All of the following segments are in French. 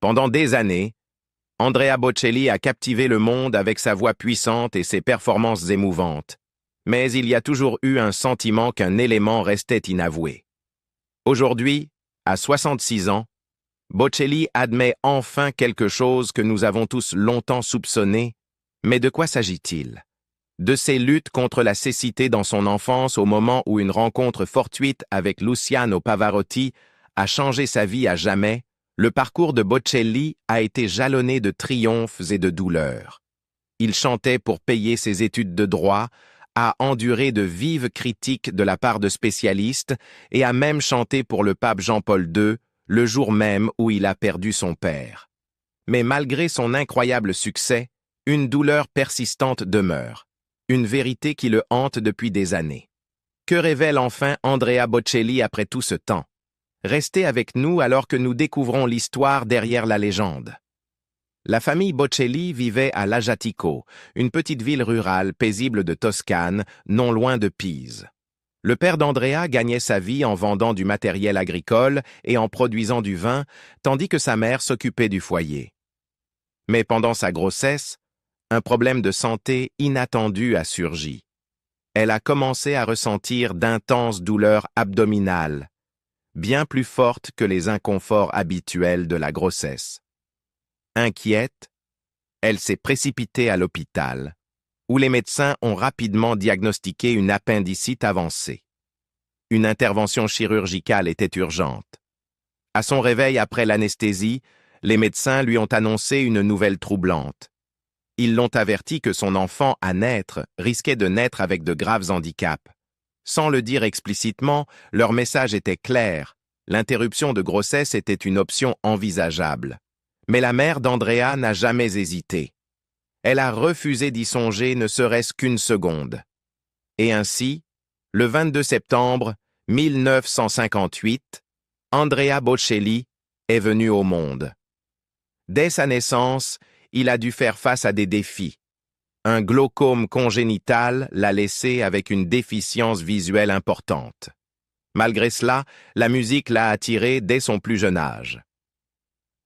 Pendant des années, Andrea Bocelli a captivé le monde avec sa voix puissante et ses performances émouvantes. Mais il y a toujours eu un sentiment qu'un élément restait inavoué. Aujourd'hui, à 66 ans, Bocelli admet enfin quelque chose que nous avons tous longtemps soupçonné. Mais de quoi s'agit-il? De ses luttes contre la cécité dans son enfance au moment où une rencontre fortuite avec Luciano Pavarotti a changé sa vie à jamais, le parcours de Bocelli a été jalonné de triomphes et de douleurs. Il chantait pour payer ses études de droit, a enduré de vives critiques de la part de spécialistes et a même chanté pour le pape Jean-Paul II, le jour même où il a perdu son père. Mais malgré son incroyable succès, une douleur persistante demeure, une vérité qui le hante depuis des années. Que révèle enfin Andrea Bocelli après tout ce temps? Restez avec nous alors que nous découvrons l'histoire derrière la légende. La famille Bocelli vivait à Lajatico, une petite ville rurale paisible de Toscane, non loin de Pise. Le père d'Andrea gagnait sa vie en vendant du matériel agricole et en produisant du vin, tandis que sa mère s'occupait du foyer. Mais pendant sa grossesse, un problème de santé inattendu a surgi. Elle a commencé à ressentir d'intenses douleurs abdominales, bien plus fortes que les inconforts habituels de la grossesse. Inquiète, elle s'est précipitée à l'hôpital, où les médecins ont rapidement diagnostiqué une appendicite avancée. Une intervention chirurgicale était urgente. À son réveil après l'anesthésie, les médecins lui ont annoncé une nouvelle troublante. Ils l'ont averti que son enfant à naître risquait de naître avec de graves handicaps. Sans le dire explicitement, leur message était clair. L'interruption de grossesse était une option envisageable. Mais la mère d'Andrea n'a jamais hésité. Elle a refusé d'y songer ne serait-ce qu'une seconde. Et ainsi, le 22 septembre 1958, Andrea Bocelli est venu au monde. Dès sa naissance, il a dû faire face à des défis. Un glaucome congénital l'a laissé avec une déficience visuelle importante. Malgré cela, la musique l'a attiré dès son plus jeune âge.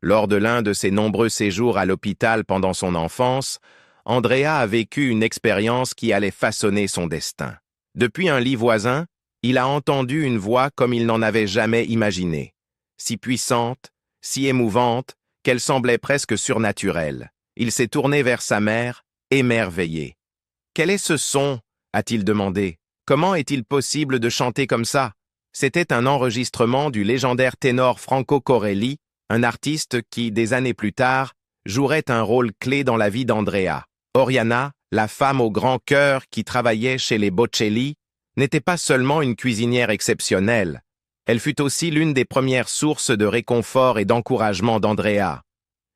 Lors de l'un de ses nombreux séjours à l'hôpital pendant son enfance, Andrea a vécu une expérience qui allait façonner son destin. Depuis un lit voisin, il a entendu une voix comme il n'en avait jamais imaginé, si puissante, si émouvante, qu'elle semblait presque surnaturelle. Il s'est tourné vers sa mère, émerveillé. « Quel est ce son ?» a-t-il demandé. « Comment est-il possible de chanter comme ça ?» C'était un enregistrement du légendaire ténor Franco Corelli, un artiste qui, des années plus tard, jouerait un rôle clé dans la vie d'Andrea. Oriana, la femme au grand cœur qui travaillait chez les Bocelli, n'était pas seulement une cuisinière exceptionnelle, elle fut aussi l'une des premières sources de réconfort et d'encouragement d'Andrea.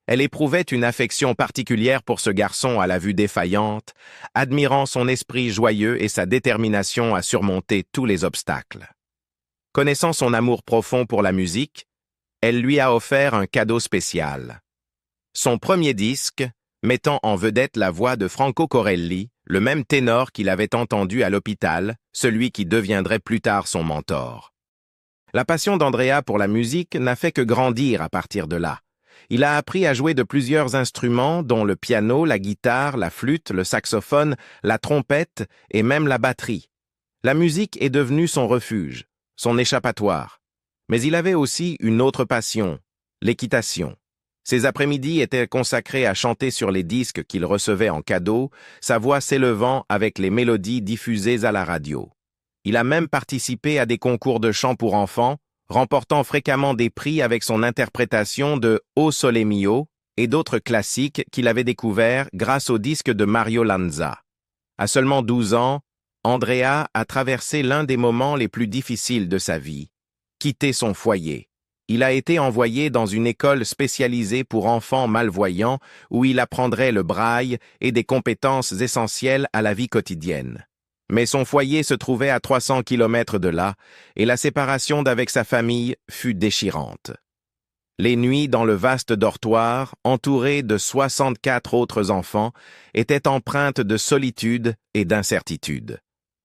Elle éprouvait une affection particulière pour ce garçon à la vue défaillante, admirant son esprit joyeux et sa détermination à surmonter tous les obstacles. Connaissant son amour profond pour la musique, elle lui a offert un cadeau spécial. Son premier disque, mettant en vedette la voix de Franco Corelli, le même ténor qu'il avait entendu à l'hôpital, celui qui deviendrait plus tard son mentor. La passion d'Andrea pour la musique n'a fait que grandir à partir de là. Il a appris à jouer de plusieurs instruments, dont le piano, la guitare, la flûte, le saxophone, la trompette et même la batterie. La musique est devenue son refuge, son échappatoire. Mais il avait aussi une autre passion, l'équitation. Ses après-midi étaient consacrés à chanter sur les disques qu'il recevait en cadeau, sa voix s'élevant avec les mélodies diffusées à la radio. Il a même participé à des concours de chant pour enfants, remportant fréquemment des prix avec son interprétation de O Sole Mio et d'autres classiques qu'il avait découverts grâce au disque de Mario Lanza. À seulement 12 ans, Andrea a traversé l'un des moments les plus difficiles de sa vie, quitter son foyer. Il a été envoyé dans une école spécialisée pour enfants malvoyants où il apprendrait le braille et des compétences essentielles à la vie quotidienne. Mais son foyer se trouvait à 300 kilomètres de là et la séparation d'avec sa famille fut déchirante. Les nuits dans le vaste dortoir, entouré de 64 autres enfants, étaient empreintes de solitude et d'incertitude.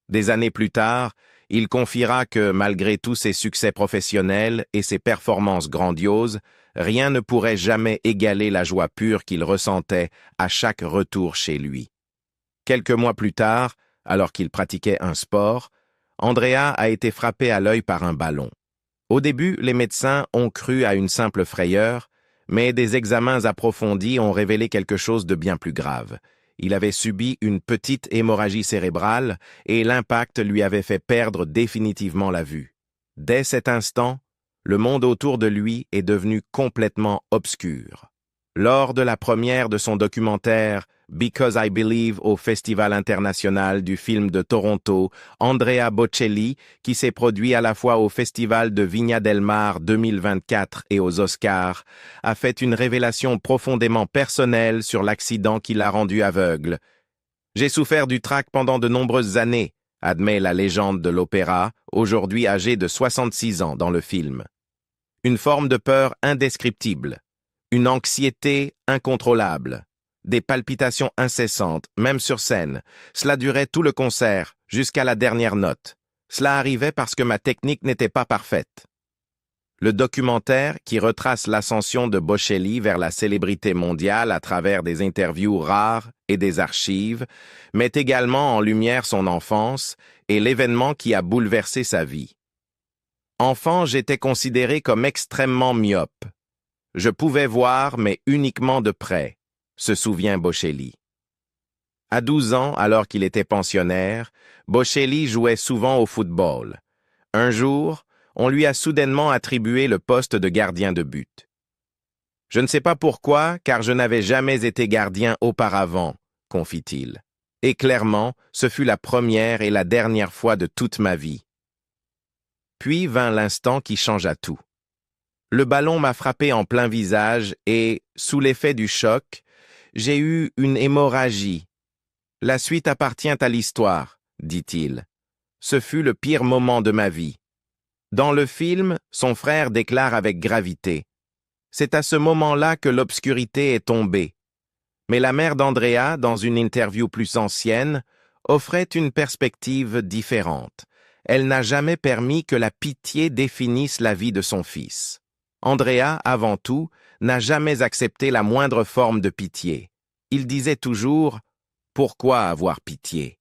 Des années plus tard, il confiera que, malgré tous ses succès professionnels et ses performances grandioses, rien ne pourrait jamais égaler la joie pure qu'il ressentait à chaque retour chez lui. Quelques mois plus tard, alors qu'il pratiquait un sport, Andrea a été frappé à l'œil par un ballon. Au début, les médecins ont cru à une simple frayeur, mais des examens approfondis ont révélé quelque chose de bien plus grave. Il avait subi une petite hémorragie cérébrale et l'impact lui avait fait perdre définitivement la vue. Dès cet instant, le monde autour de lui est devenu complètement obscur. Lors de la première de son documentaire Because I Believe au Festival international du film de Toronto, Andrea Bocelli, qui s'est produit à la fois au Festival de Viña del Mar 2024 et aux Oscars, a fait une révélation profondément personnelle sur l'accident qui l'a rendu aveugle. « J'ai souffert du trac pendant de nombreuses années », admet la légende de l'opéra, aujourd'hui âgée de 66 ans dans le film. Une forme de peur indescriptible, une anxiété incontrôlable, des palpitations incessantes, même sur scène. Cela durait tout le concert, jusqu'à la dernière note. Cela arrivait parce que ma technique n'était pas parfaite. Le documentaire, qui retrace l'ascension de Bocelli vers la célébrité mondiale à travers des interviews rares et des archives, met également en lumière son enfance et l'événement qui a bouleversé sa vie. Enfant, j'étais considéré comme extrêmement myope. Je pouvais voir, mais uniquement de près, se souvient Bocelli. À 12 ans, alors qu'il était pensionnaire, Bocelli jouait souvent au football. Un jour, on lui a soudainement attribué le poste de gardien de but. « Je ne sais pas pourquoi, car je n'avais jamais été gardien auparavant », confie-t-il. Et clairement, ce fut la première et la dernière fois de toute ma vie. Puis vint l'instant qui changea tout. Le ballon m'a frappé en plein visage et, sous l'effet du choc, j'ai eu une hémorragie. La suite appartient à l'histoire, dit-il. Ce fut le pire moment de ma vie. Dans le film, son frère déclare avec gravité. C'est à ce moment-là que l'obscurité est tombée. Mais la mère d'Andrea, dans une interview plus ancienne, offrait une perspective différente. Elle n'a jamais permis que la pitié définisse la vie de son fils. Andrea, avant tout, n'a jamais accepté la moindre forme de pitié. Il disait toujours « Pourquoi avoir pitié ?»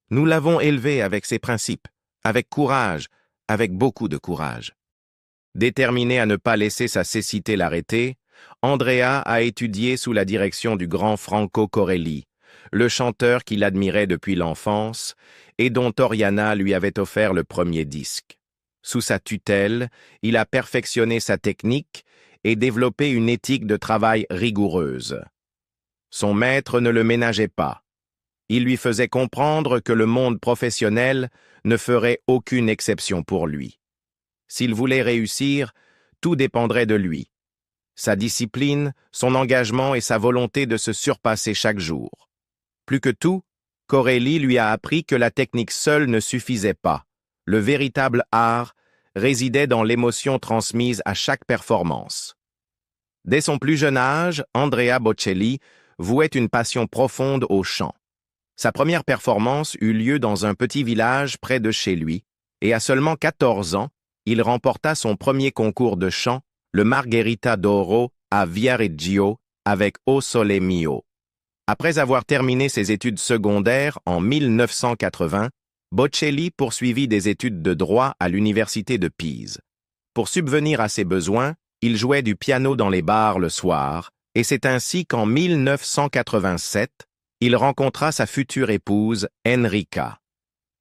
Nous l'avons élevé avec ses principes, avec courage, avec beaucoup de courage. Déterminé à ne pas laisser sa cécité l'arrêter, Andrea a étudié sous la direction du grand Franco Corelli, le chanteur qu'il admirait depuis l'enfance et dont Oriana lui avait offert le premier disque. Sous sa tutelle, il a perfectionné sa technique et développé une éthique de travail rigoureuse. Son maître ne le ménageait pas. Il lui faisait comprendre que le monde professionnel ne ferait aucune exception pour lui. S'il voulait réussir, tout dépendrait de lui. Sa discipline, son engagement et sa volonté de se surpasser chaque jour. Plus que tout, Corelli lui a appris que la technique seule ne suffisait pas. Le véritable art résidait dans l'émotion transmise à chaque performance. Dès son plus jeune âge, Andrea Bocelli vouait une passion profonde au chant. Sa première performance eut lieu dans un petit village près de chez lui, et à seulement 14 ans, il remporta son premier concours de chant, le Margherita d'Oro à Viareggio, avec O Sole Mio. Après avoir terminé ses études secondaires en 1980, Bocelli poursuivit des études de droit à l'université de Pise. Pour subvenir à ses besoins, il jouait du piano dans les bars le soir, et c'est ainsi qu'en 1987, il rencontra sa future épouse, Enrica.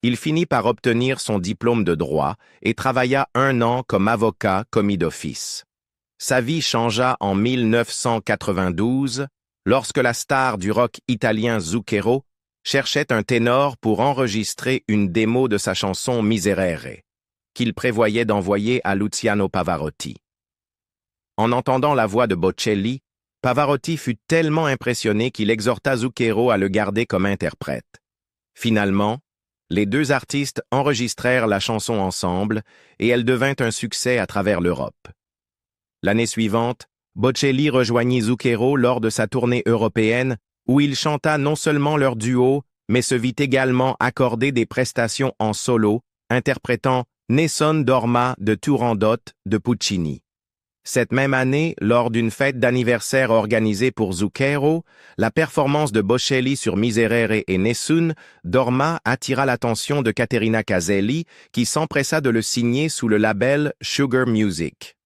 Il finit par obtenir son diplôme de droit et travailla 1 an comme avocat commis d'office. Sa vie changea en 1992, lorsque la star du rock italien Zucchero cherchait un ténor pour enregistrer une démo de sa chanson Miserere, qu'il prévoyait d'envoyer à Luciano Pavarotti. En entendant la voix de Bocelli, Pavarotti fut tellement impressionné qu'il exhorta Zucchero à le garder comme interprète. Finalement, les deux artistes enregistrèrent la chanson ensemble et elle devint un succès à travers l'Europe. L'année suivante, Bocelli rejoignit Zucchero lors de sa tournée européenne où il chanta non seulement leur duo, mais se vit également accorder des prestations en solo, interprétant Nessun dorma de Turandot de Puccini. Cette même année, lors d'une fête d'anniversaire organisée pour Zucchero, la performance de Bocelli sur Miserere et Nessun Dorma attira l'attention de Caterina Caselli, qui s'empressa de le signer sous le label Sugar Music.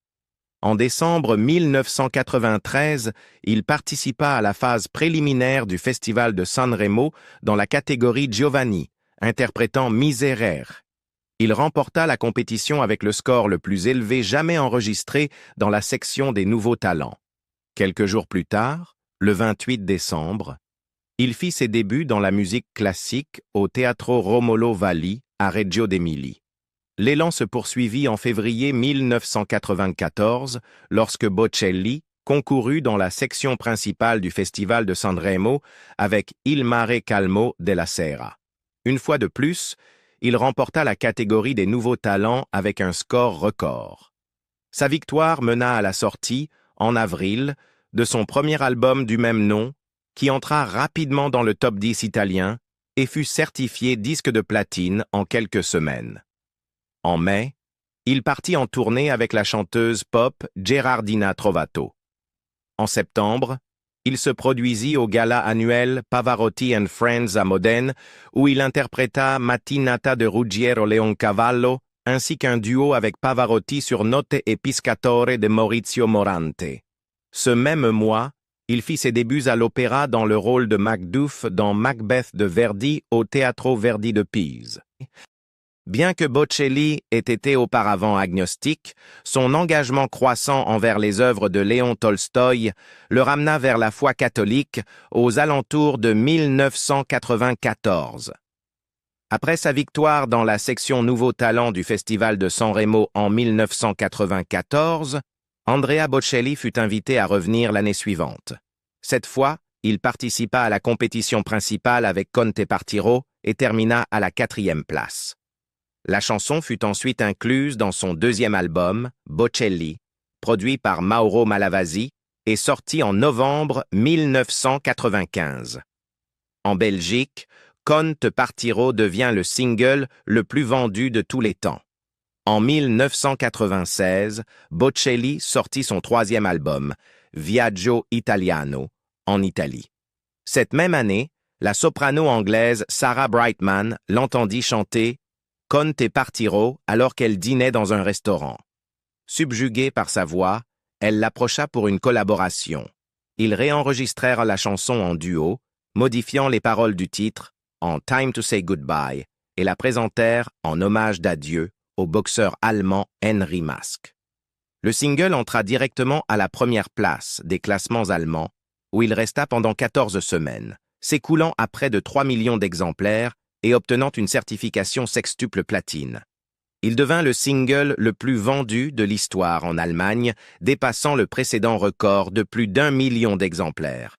En décembre 1993, il participa à la phase préliminaire du Festival de Sanremo dans la catégorie Giovanni, interprétant Miserere. Il remporta la compétition avec le score le plus élevé jamais enregistré dans la section des nouveaux talents. Quelques jours plus tard, le 28 décembre, il fit ses débuts dans la musique classique au Teatro Romolo Valli à Reggio d'Émilie. L'élan se poursuivit en février 1994 lorsque Bocelli concourut dans la section principale du Festival de Sanremo avec Il mare calmo della sera. Une fois de plus, il remporta la catégorie des nouveaux talents avec un score record. Sa victoire mena à la sortie, en avril, de son premier album du même nom, qui entra rapidement dans le top 10 italien et fut certifié disque de platine en quelques semaines. En mai, il partit en tournée avec la chanteuse pop Gerardina Trovato. En septembre, il se produisit au gala annuel Pavarotti and Friends à Modène, où il interpréta Mattinata de Ruggiero Leoncavallo, ainsi qu'un duo avec Pavarotti sur Notte e Piscatore de Maurizio Morante. Ce même mois, il fit ses débuts à l'opéra dans le rôle de Macduff dans Macbeth de Verdi au Teatro Verdi de Pise. Bien que Bocelli ait été auparavant agnostique, son engagement croissant envers les œuvres de Léon Tolstoï le ramena vers la foi catholique aux alentours de 1994. Après sa victoire dans la section Nouveaux Talents du Festival de Sanremo en 1994, Andrea Bocelli fut invité à revenir l'année suivante. Cette fois, il participa à la compétition principale avec Conte Partiro et termina à la 4e place. La chanson fut ensuite incluse dans son deuxième album, Bocelli, produit par Mauro Malavasi et sorti en novembre 1995. En Belgique, Conte Partiro devient le single le plus vendu de tous les temps. En 1996, Bocelli sortit son troisième album, Viaggio Italiano, en Italie. Cette même année, la soprano anglaise Sarah Brightman l'entendit chanter Conte Partiro alors qu'elle dînait dans un restaurant. Subjuguée par sa voix, elle l'approcha pour une collaboration. Ils réenregistrèrent la chanson en duo, modifiant les paroles du titre en Time to Say Goodbye et la présentèrent en hommage d'adieu au boxeur allemand Henry Maske. Le single entra directement à la première place des classements allemands, où il resta pendant 14 semaines, s'écoulant à près de 3 millions d'exemplaires et obtenant une certification sextuple platine. Il devint le single le plus vendu de l'histoire en Allemagne, dépassant le précédent record de plus d'1 million d'exemplaires.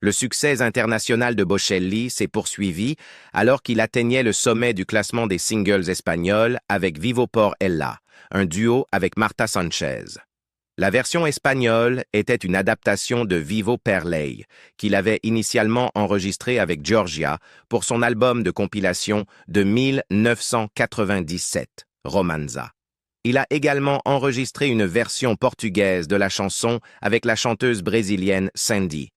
Le succès international de Bocelli s'est poursuivi alors qu'il atteignait le sommet du classement des singles espagnols avec Vivo por ella, un duo avec Marta Sanchez. La version espagnole était une adaptation de Vivo per lei, qu'il avait initialement enregistré avec Georgia pour son album de compilation de 1997, Romanza. Il a également enregistré une version portugaise de la chanson avec la chanteuse brésilienne Sandy.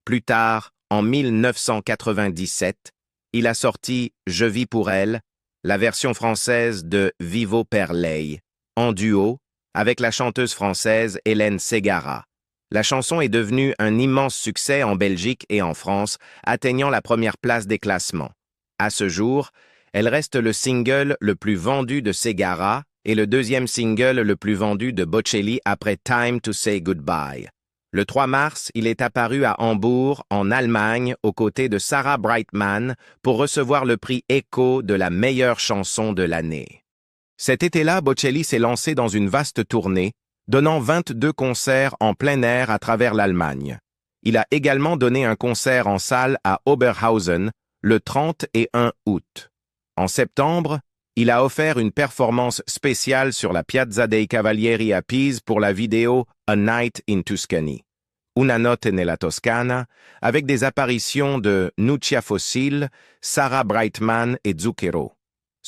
Plus tard, en 1997, il a sorti Je vis pour elle, la version française de Vivo per lei, en duo avec la chanteuse française Hélène Ségara. La chanson est devenue un immense succès en Belgique et en France, atteignant la première place des classements. À ce jour, elle reste le single le plus vendu de Ségara et le deuxième single le plus vendu de Bocelli après Time to Say Goodbye. Le 3 mars, il est apparu à Hambourg, en Allemagne, aux côtés de Sarah Brightman pour recevoir le prix Echo de la meilleure chanson de l'année. Cet été-là, Bocelli s'est lancé dans une vaste tournée, donnant 22 concerts en plein air à travers l'Allemagne. Il a également donné un concert en salle à Oberhausen le 31 août. En septembre, il a offert une performance spéciale sur la Piazza dei Cavalieri à Pise pour la vidéo A Night in Tuscany, Una notte nella Toscana, avec des apparitions de Nuccia Fossil, Sarah Brightman et Zucchero.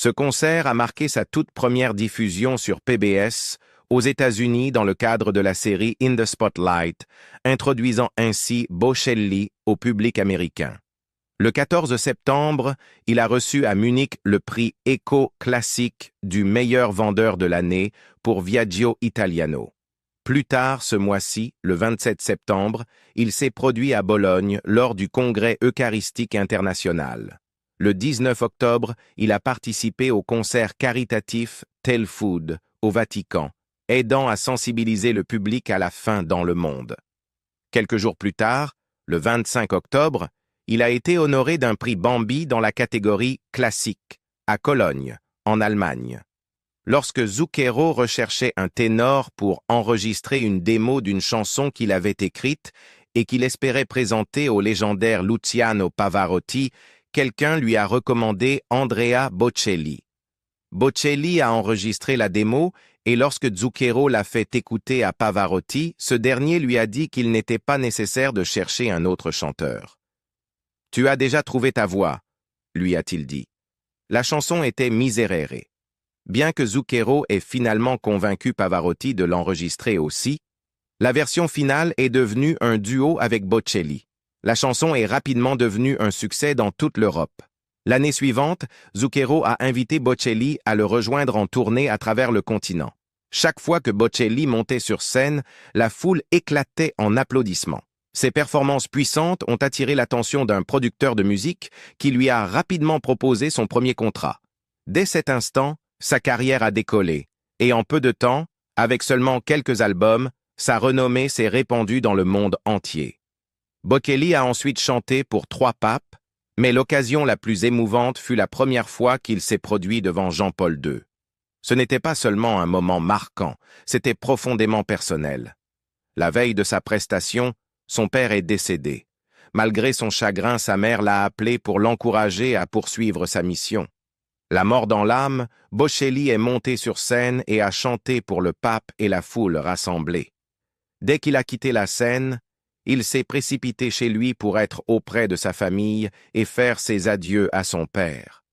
Ce concert a marqué sa toute première diffusion sur PBS, aux États-Unis dans le cadre de la série In the Spotlight, introduisant ainsi Bocelli au public américain. Le 14 septembre, il a reçu à Munich le prix Echo Classique du meilleur vendeur de l'année pour Viaggio Italiano. Plus tard ce mois-ci, le 27 septembre, il s'est produit à Bologne lors du Congrès Eucharistique International. Le 19 octobre, il a participé au concert caritatif Tel Food au Vatican, aidant à sensibiliser le public à la faim dans le monde. Quelques jours plus tard, le 25 octobre, il a été honoré d'un prix Bambi dans la catégorie classique, à Cologne, en Allemagne. Lorsque Zucchero recherchait un ténor pour enregistrer une démo d'une chanson qu'il avait écrite et qu'il espérait présenter au légendaire Luciano Pavarotti, quelqu'un lui a recommandé Andrea Bocelli. Bocelli a enregistré la démo et lorsque Zucchero l'a fait écouter à Pavarotti, ce dernier lui a dit qu'il n'était pas nécessaire de chercher un autre chanteur. « Tu as déjà trouvé ta voix », lui a-t-il dit. La chanson était Miserere. Bien que Zucchero ait finalement convaincu Pavarotti de l'enregistrer aussi, la version finale est devenue un duo avec Bocelli. La chanson est rapidement devenue un succès dans toute l'Europe. L'année suivante, Zucchero a invité Bocelli à le rejoindre en tournée à travers le continent. Chaque fois que Bocelli montait sur scène, la foule éclatait en applaudissements. Ses performances puissantes ont attiré l'attention d'un producteur de musique qui lui a rapidement proposé son premier contrat. Dès cet instant, sa carrière a décollé, et en peu de temps, avec seulement quelques albums, sa renommée s'est répandue dans le monde entier. Bocelli a ensuite chanté pour 3 papes, mais l'occasion la plus émouvante fut la première fois qu'il s'est produit devant Jean-Paul II. Ce n'était pas seulement un moment marquant, c'était profondément personnel. La veille de sa prestation, son père est décédé. Malgré son chagrin, sa mère l'a appelé pour l'encourager à poursuivre sa mission. La mort dans l'âme, Bocelli est monté sur scène et a chanté pour le pape et la foule rassemblée. Dès qu'il a quitté la scène, il s'est précipité chez lui pour être auprès de sa famille et faire ses adieux à son père.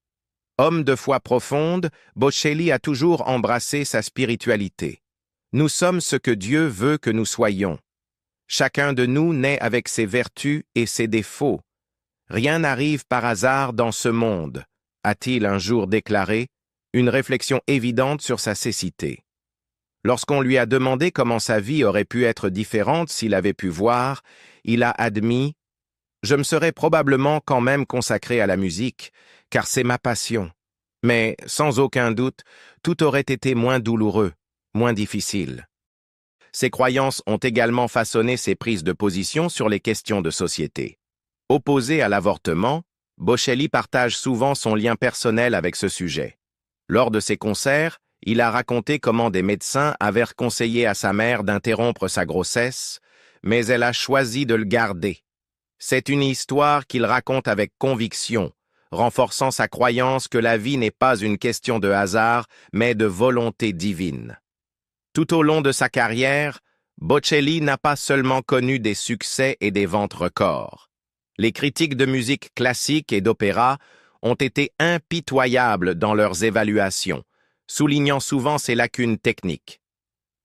Homme de foi profonde, Bocelli a toujours embrassé sa spiritualité. Nous sommes ce que Dieu veut que nous soyons. Chacun de nous naît avec ses vertus et ses défauts. Rien n'arrive par hasard dans ce monde, a-t-il un jour déclaré, une réflexion évidente sur sa cécité. Lorsqu'on lui a demandé comment sa vie aurait pu être différente s'il avait pu voir, il a admis « Je me serais probablement quand même consacré à la musique, car c'est ma passion. Mais, sans aucun doute, tout aurait été moins douloureux, moins difficile. » Ses croyances ont également façonné ses prises de position sur les questions de société. Opposé à l'avortement, Bocelli partage souvent son lien personnel avec ce sujet. Lors de ses concerts, il a raconté comment des médecins avaient conseillé à sa mère d'interrompre sa grossesse, mais elle a choisi de le garder. C'est une histoire qu'il raconte avec conviction, renforçant sa croyance que la vie n'est pas une question de hasard, mais de volonté divine. Tout au long de sa carrière, Bocelli n'a pas seulement connu des succès et des ventes records. Les critiques de musique classique et d'opéra ont été impitoyables dans leurs évaluations, soulignant souvent ses lacunes techniques.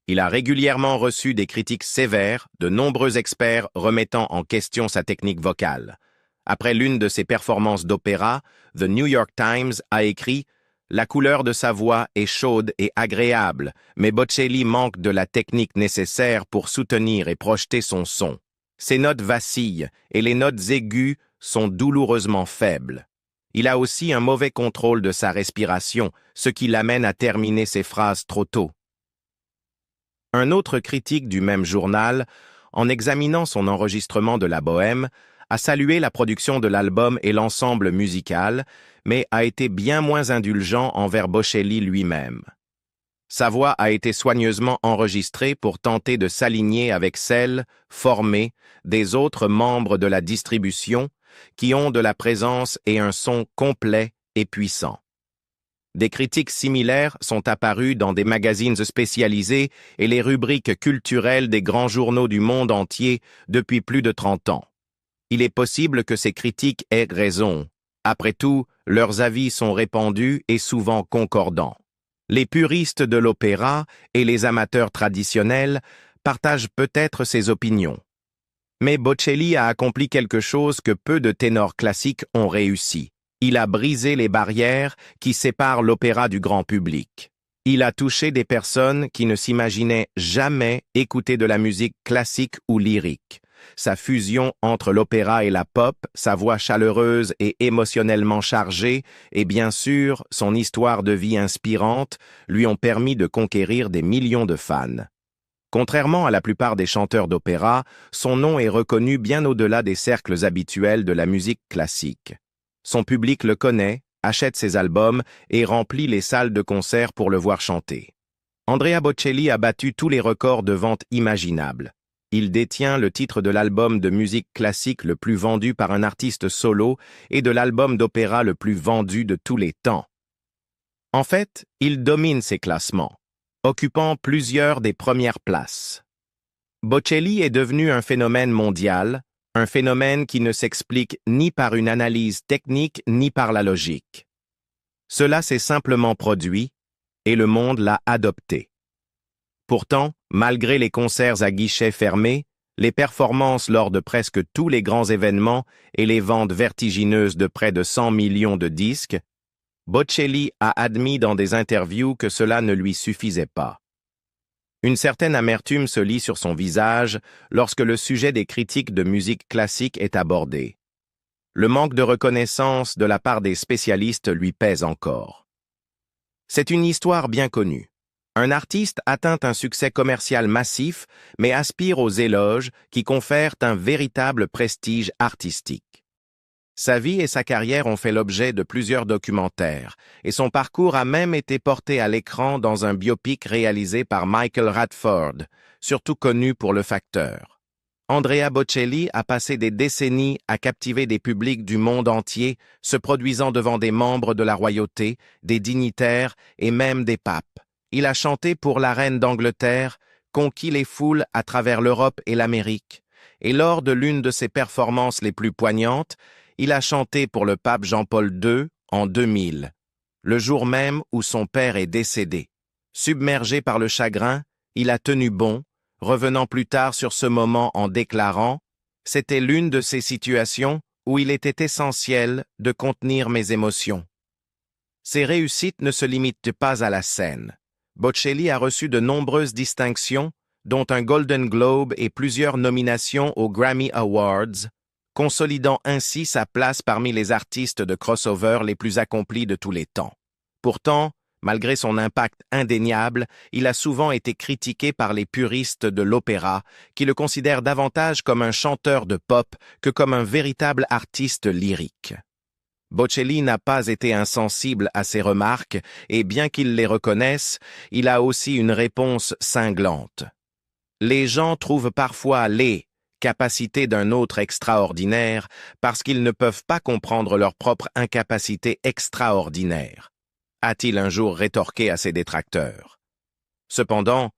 Il a régulièrement reçu des critiques sévères, de nombreux experts remettant en question sa technique vocale. Après l'une de ses performances d'opéra, The New York Times a écrit « La couleur de sa voix est chaude et agréable, mais Bocelli manque de la technique nécessaire pour soutenir et projeter son son. Ses notes vacillent et les notes aiguës sont douloureusement faibles. Il a aussi un mauvais contrôle de sa respiration, ce qui l'amène à terminer ses phrases trop tôt. » Un autre critique du même journal, en examinant son enregistrement de la Bohème, a salué la production de l'album et l'ensemble musical, mais a été bien moins indulgent envers Bocelli lui-même. Sa voix a été soigneusement enregistrée pour tenter de s'aligner avec celle, formée, des autres membres de la distribution, qui ont de la présence et un son complet et puissant. Des critiques similaires sont apparues dans des magazines spécialisés et les rubriques culturelles des grands journaux du monde entier depuis plus de 30 ans. Il est possible que ces critiques aient raison. Après tout, leurs avis sont répandus et souvent concordants. Les puristes de l'opéra et les amateurs traditionnels partagent peut-être ces opinions. Mais Bocelli a accompli quelque chose que peu de ténors classiques ont réussi. Il a brisé les barrières qui séparent l'opéra du grand public. Il a touché des personnes qui ne s'imaginaient jamais écouter de la musique classique ou lyrique. Sa fusion entre l'opéra et la pop, sa voix chaleureuse et émotionnellement chargée, et bien sûr son histoire de vie inspirante, lui ont permis de conquérir des millions de fans. Contrairement à la plupart des chanteurs d'opéra, son nom est reconnu bien au-delà des cercles habituels de la musique classique. Son public le connaît, achète ses albums et remplit les salles de concert pour le voir chanter. Andrea Bocelli a battu tous les records de vente imaginables. Il détient le titre de l'album de musique classique le plus vendu par un artiste solo et de l'album d'opéra le plus vendu de tous les temps. En fait, il domine ces classements, occupant plusieurs des premières places. Bocelli est devenu un phénomène mondial, un phénomène qui ne s'explique ni par une analyse technique ni par la logique. Cela s'est simplement produit et le monde l'a adopté. Pourtant, malgré les concerts à guichets fermés, les performances lors de presque tous les grands événements et les ventes vertigineuses de près de 100 millions de disques, Bocelli a admis dans des interviews que cela ne lui suffisait pas. Une certaine amertume se lit sur son visage lorsque le sujet des critiques de musique classique est abordé. Le manque de reconnaissance de la part des spécialistes lui pèse encore. C'est une histoire bien connue. Un artiste atteint un succès commercial massif, mais aspire aux éloges qui confèrent un véritable prestige artistique. Sa vie et sa carrière ont fait l'objet de plusieurs documentaires, et son parcours a même été porté à l'écran dans un biopic réalisé par Michael Radford, surtout connu pour Le Facteur. Andrea Bocelli a passé des décennies à captiver des publics du monde entier, se produisant devant des membres de la royauté, des dignitaires et même des papes. Il a chanté pour la reine d'Angleterre, conquis les foules à travers l'Europe et l'Amérique, et lors de l'une de ses performances les plus poignantes, il a chanté pour le pape Jean-Paul II en 2000, le jour même où son père est décédé. Submergé par le chagrin, il a tenu bon, revenant plus tard sur ce moment en déclarant « C'était l'une de ces situations où il était essentiel de contenir mes émotions. » Ses réussites ne se limitent pas à la scène. Bocelli a reçu de nombreuses distinctions, dont un Golden Globe et plusieurs nominations aux Grammy Awards, consolidant ainsi sa place parmi les artistes de crossover les plus accomplis de tous les temps. Pourtant, malgré son impact indéniable, il a souvent été critiqué par les puristes de l'opéra, qui le considèrent davantage comme un chanteur de pop que comme un véritable artiste lyrique. Bocelli n'a pas été insensible à ces remarques, et bien qu'il les reconnaisse, il a aussi une réponse cinglante. Les gens trouvent parfois les capacités d'un autre extraordinaire parce qu'ils ne peuvent pas comprendre leur propre incapacité extraordinaire, a-t-il un jour rétorqué à ses détracteurs. Cependant,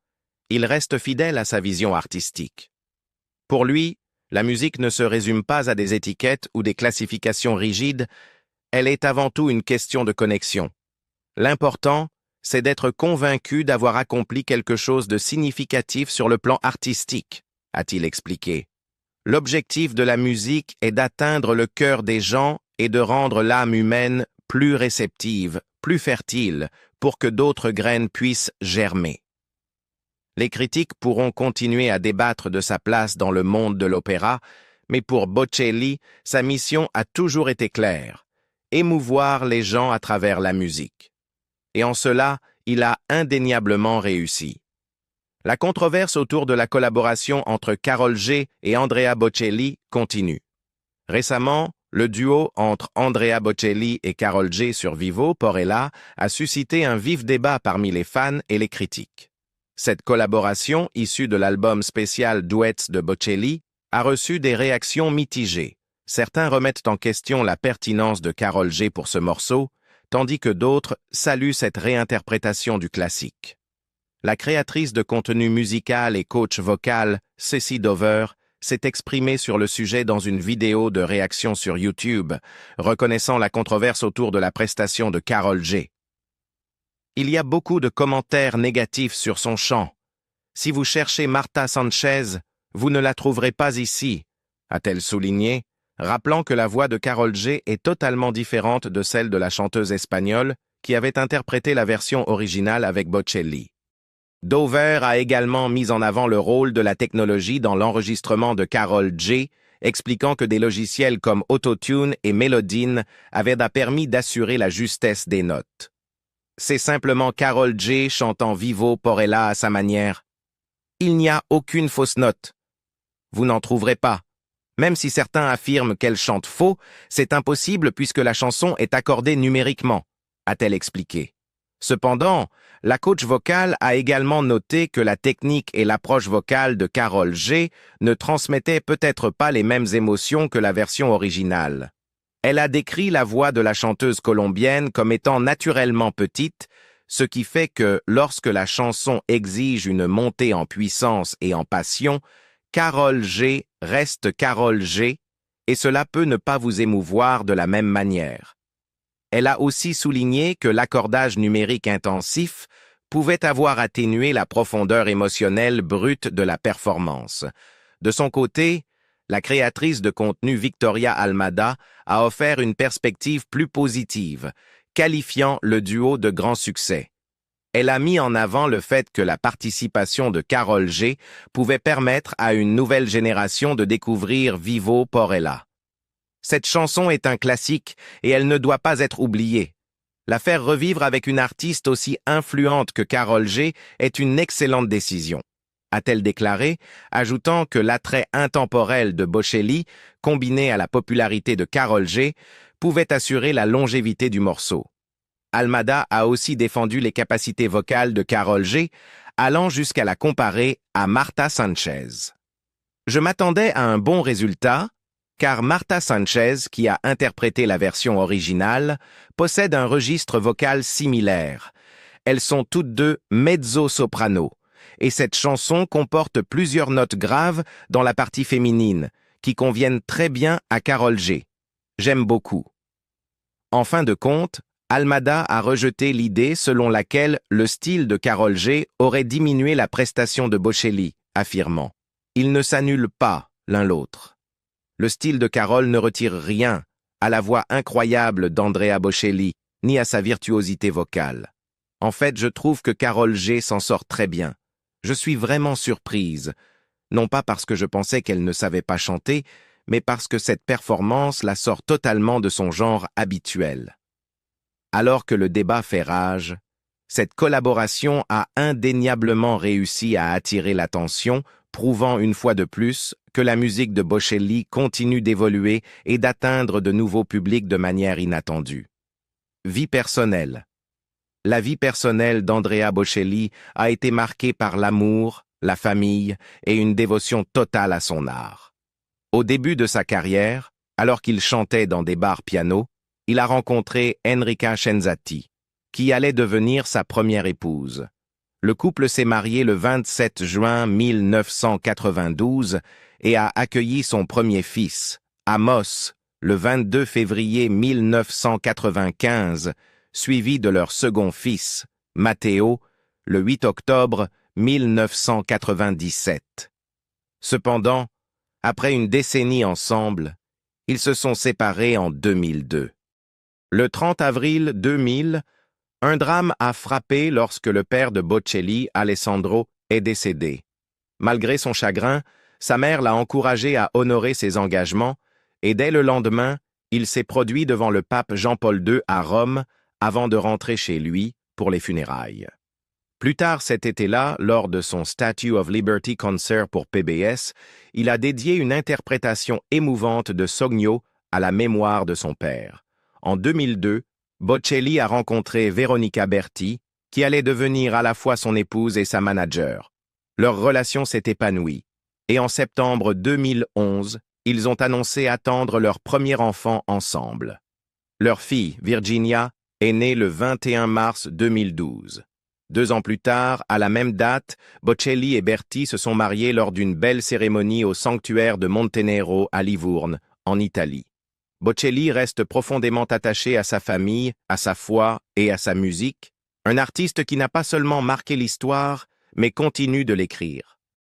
il reste fidèle à sa vision artistique. Pour lui, la musique ne se résume pas à des étiquettes ou des classifications rigides, elle est avant tout une question de connexion. L'important, c'est d'être convaincu d'avoir accompli quelque chose de significatif sur le plan artistique, a-t-il expliqué. L'objectif de la musique est d'atteindre le cœur des gens et de rendre l'âme humaine plus réceptive, plus fertile, pour que d'autres graines puissent germer. Les critiques pourront continuer à débattre de sa place dans le monde de l'opéra, mais pour Bocelli, sa mission a toujours été claire, émouvoir les gens à travers la musique. Et en cela, il a indéniablement réussi. La controverse autour de la collaboration entre Karol G et Andrea Bocelli continue. Récemment, le duo entre Andrea Bocelli et Karol G sur Vivo Porella a suscité un vif débat parmi les fans et les critiques. Cette collaboration, issue de l'album spécial Duets de Bocelli, a reçu des réactions mitigées. Certains remettent en question la pertinence de Karol G pour ce morceau, tandis que d'autres saluent cette réinterprétation du classique. La créatrice de contenu musical et coach vocal, Ceci Dover, s'est exprimée sur le sujet dans une vidéo de réaction sur YouTube, reconnaissant la controverse autour de la prestation de Karol G. Il y a beaucoup de commentaires négatifs sur son chant. Si vous cherchez Marta Sanchez, vous ne la trouverez pas ici, a-t-elle souligné, rappelant que la voix de Karol G est totalement différente de celle de la chanteuse espagnole qui avait interprété la version originale avec Bocelli. Dover a également mis en avant le rôle de la technologie dans l'enregistrement de Karol G, expliquant que des logiciels comme Autotune et Melodyne avaient permis d'assurer la justesse des notes. C'est simplement Karol G chantant vivo Porella à sa manière. Il n'y a aucune fausse note. Vous n'en trouverez pas. Même si certains affirment qu'elle chante faux, c'est impossible puisque la chanson est accordée numériquement, a-t-elle expliqué. Cependant, la coach vocale a également noté que la technique et l'approche vocale de Karol G ne transmettaient peut-être pas les mêmes émotions que la version originale. Elle a décrit la voix de la chanteuse colombienne comme étant naturellement petite, ce qui fait que, lorsque la chanson exige une montée en puissance et en passion, Karol G reste Karol G, et cela peut ne pas vous émouvoir de la même manière. Elle a aussi souligné que l'accordage numérique intensif pouvait avoir atténué la profondeur émotionnelle brute de la performance. De son côté, la créatrice de contenu Victoria Almada a offert une perspective plus positive, qualifiant le duo de grand succès. Elle a mis en avant le fait que la participation de Karol G pouvait permettre à une nouvelle génération de découvrir Vivo Porella. Cette chanson est un classique et elle ne doit pas être oubliée. La faire revivre avec une artiste aussi influente que Karol G est une excellente décision, a-t-elle déclaré, ajoutant que l'attrait intemporel de Bocelli, combiné à la popularité de Karol G, pouvait assurer la longévité du morceau. Almada a aussi défendu les capacités vocales de Karol G, allant jusqu'à la comparer à Marta Sanchez. Je m'attendais à un bon résultat, car Marta Sanchez, qui a interprété la version originale, possède un registre vocal similaire. Elles sont toutes deux mezzo-soprano, et cette chanson comporte plusieurs notes graves dans la partie féminine, qui conviennent très bien à Karol G. J'aime beaucoup. En fin de compte, Almada a rejeté l'idée selon laquelle le style de Karol G aurait diminué la prestation de Bocelli, affirmant « Ils ne s'annulent pas l'un l'autre ». Le style de Karol ne retire rien à la voix incroyable d'Andrea Bocelli, ni à sa virtuosité vocale. En fait, je trouve que Karol G s'en sort très bien. Je suis vraiment surprise, non pas parce que je pensais qu'elle ne savait pas chanter, mais parce que cette performance la sort totalement de son genre habituel. Alors que le débat fait rage, cette collaboration a indéniablement réussi à attirer l'attention, prouvant une fois de plus que la musique de Bocelli continue d'évoluer et d'atteindre de nouveaux publics de manière inattendue. Vie personnelle. La vie personnelle d'Andrea Bocelli a été marquée par l'amour, la famille et une dévotion totale à son art. Au début de sa carrière, alors qu'il chantait dans des bars piano, il a rencontré Enrica Cenzati, qui allait devenir sa première épouse. Le couple s'est marié le 27 juin 1992 et a accueilli son premier fils, Amos, le 22 février 1995, suivi de leur second fils, Matteo, le 8 octobre 1997. Cependant, après une décennie ensemble, ils se sont séparés en 2002. Le 30 avril 2000, un drame a frappé lorsque le père de Bocelli, Alessandro, est décédé. Malgré son chagrin, sa mère l'a encouragé à honorer ses engagements et dès le lendemain, il s'est produit devant le pape Jean-Paul II à Rome avant de rentrer chez lui pour les funérailles. Plus tard cet été-là, lors de son Statue of Liberty concert pour PBS, il a dédié une interprétation émouvante de Sogno à la mémoire de son père. En 2002, Bocelli a rencontré Veronica Berti, qui allait devenir à la fois son épouse et sa manager. Leur relation s'est épanouie, et en septembre 2011, ils ont annoncé attendre leur premier enfant ensemble. Leur fille, Virginia, est née le 21 mars 2012. 2 ans plus tard, à la même date, Bocelli et Berti se sont mariés lors d'une belle cérémonie au sanctuaire de Montenero à Livourne, en Italie. Bocelli reste profondément attaché à sa famille, à sa foi et à sa musique, Un artiste qui n'a pas seulement marqué l'histoire, mais continue de l'écrire.